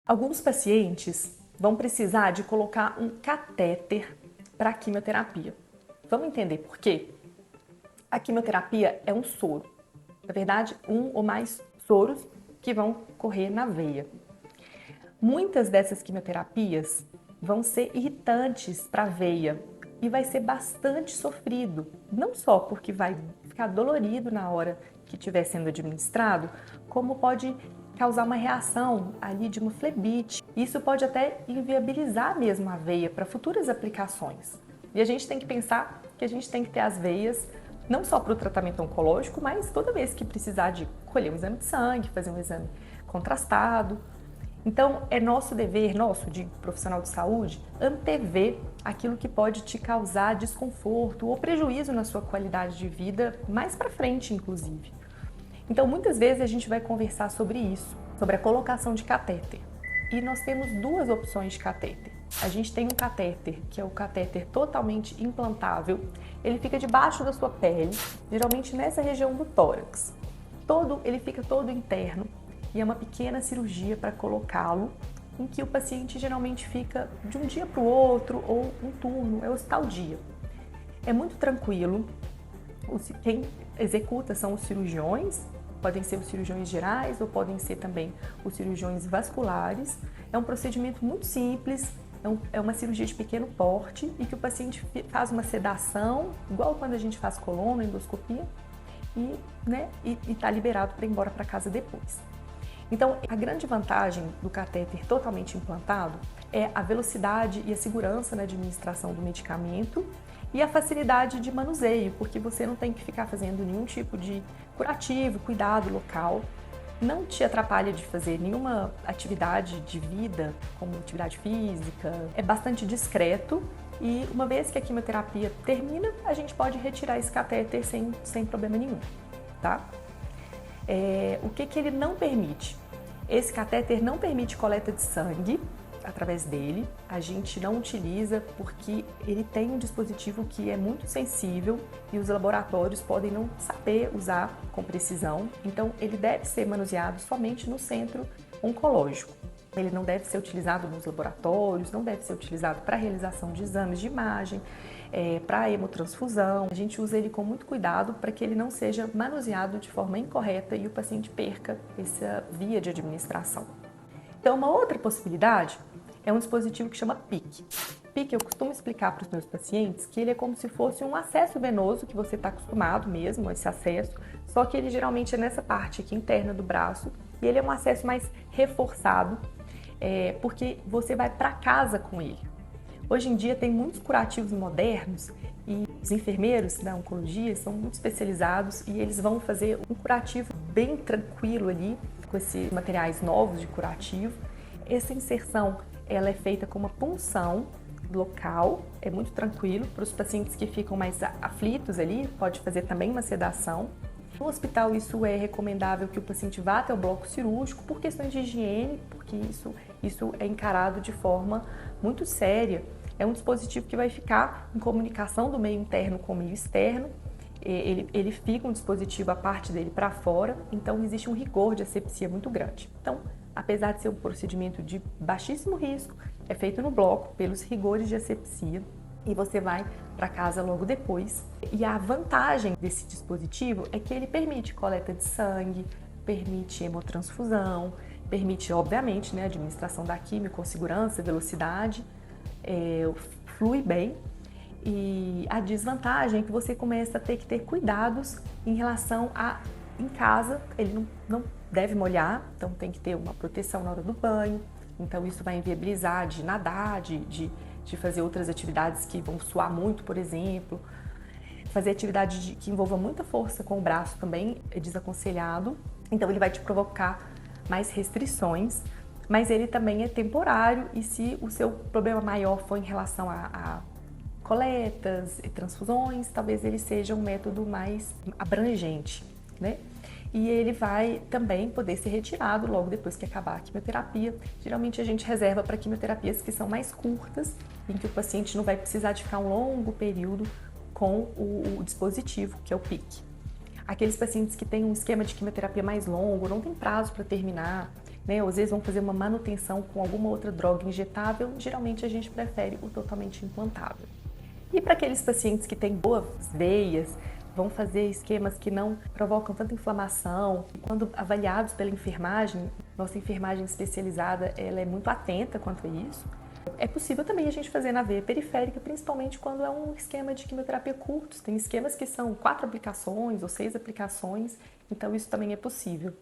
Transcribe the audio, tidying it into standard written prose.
Alguns pacientes vão precisar de colocar um catéter para a quimioterapia. Vamos entender por quê? A quimioterapia é um soro. Na verdade, um ou mais soros que vão correr na veia. Muitas dessas quimioterapias vão ser irritantes para a veia e vai ser bastante sofrido, não só porque vai ficar dolorido na hora que estiver sendo administrado, como pode causar uma reação ali de uma flebite. Isso pode até inviabilizar mesmo a veia para futuras aplicações. E a gente tem que pensar que a gente tem que ter as veias não só para o tratamento oncológico, mas toda vez que precisar de colher um exame de sangue, fazer um exame contrastado. Então, é nosso dever, nosso de profissional de saúde, antever aquilo que pode te causar desconforto ou prejuízo na sua qualidade de vida mais para frente, inclusive. Então, muitas vezes a gente vai conversar sobre isso, sobre a colocação de catéter. E nós temos duas opções de catéter. A gente tem um catéter, que é o catéter totalmente implantável. Ele fica debaixo da sua pele, geralmente nessa região do tórax. Ele fica todo interno e é uma pequena cirurgia para colocá-lo, em que o paciente geralmente fica de um dia para o outro ou um turno, é hospital dia. É muito tranquilo. Quem executa são os cirurgiões, podem ser os cirurgiões gerais ou podem ser também os cirurgiões vasculares. É um procedimento muito simples, é uma cirurgia de pequeno porte e que o paciente faz uma sedação, igual quando a gente faz coluna, endoscopia, e está liberado para ir embora para casa depois. Então, a grande vantagem do catéter totalmente implantado é a velocidade e a segurança na administração do medicamento e a facilidade de manuseio, porque você não tem que ficar fazendo nenhum tipo de curativo, cuidado local, não te atrapalha de fazer nenhuma atividade de vida, como atividade física, é bastante discreto e uma vez que a quimioterapia termina, a gente pode retirar esse catéter sem problema nenhum, tá? O que ele não permite? Esse catéter não permite coleta de sangue através dele, a gente não utiliza porque ele tem um dispositivo que é muito sensível e os laboratórios podem não saber usar com precisão, então ele deve ser manuseado somente no centro oncológico. Ele não deve ser utilizado nos laboratórios, não deve ser utilizado para realização de exames de imagem, para hemotransfusão. A gente usa ele com muito cuidado para que ele não seja manuseado de forma incorreta e o paciente perca essa via de administração. Então, uma outra possibilidade é um dispositivo que chama PICC. PICC eu costumo explicar para os meus pacientes que ele é como se fosse um acesso venoso, que você está acostumado mesmo a esse acesso, só que ele geralmente é nessa parte aqui interna do braço e ele é um acesso mais reforçado, porque você vai para casa com ele. Hoje em dia tem muitos curativos modernos e os enfermeiros da oncologia são muito especializados e eles vão fazer um curativo bem tranquilo ali, com esses materiais novos de curativo. Essa inserção ela é feita com uma punção local, é muito tranquilo para os pacientes que ficam mais aflitos ali, pode fazer também uma sedação. No hospital isso é recomendável que o paciente vá até o bloco cirúrgico por questões de higiene, porque isso é encarado de forma muito séria. É um dispositivo que vai ficar em comunicação do meio interno com o meio externo, ele fica um dispositivo a parte dele para fora, então existe um rigor de asepsia muito grande. Então, apesar de ser um procedimento de baixíssimo risco, é feito no bloco pelos rigores de asepsia e você vai para casa logo depois. E a vantagem desse dispositivo é que ele permite coleta de sangue, permite hemotransfusão, permite, obviamente, a administração da quimio com segurança, velocidade, flui bem. E a desvantagem é que você começa a ter que ter cuidados em relação a, em casa, ele não deve molhar, então tem que ter uma proteção na hora do banho, então isso vai inviabilizar de nadar, de fazer outras atividades que vão suar muito, por exemplo. Fazer atividade que envolva muita força com o braço também é desaconselhado, então ele vai te provocar mais restrições, mas ele também é temporário e se o seu problema maior for em relação a coletas e transfusões, talvez ele seja um método mais abrangente, E ele vai também poder ser retirado logo depois que acabar a quimioterapia. Geralmente a gente reserva para quimioterapias que são mais curtas, em que o paciente não vai precisar de ficar um longo período com o dispositivo, que é o PICC. Aqueles pacientes que têm um esquema de quimioterapia mais longo, não tem prazo para terminar, né? Ou às vezes vão fazer uma manutenção com alguma outra droga injetável, geralmente a gente prefere o totalmente implantável. E para aqueles pacientes que têm boas veias, vão fazer esquemas que não provocam tanta inflamação. Quando avaliados pela enfermagem, nossa enfermagem especializada ela é muito atenta quanto a isso. É possível também a gente fazer na veia periférica, principalmente quando é um esquema de quimioterapia curtos. Tem esquemas que são 4 aplicações ou 6 aplicações, então isso também é possível.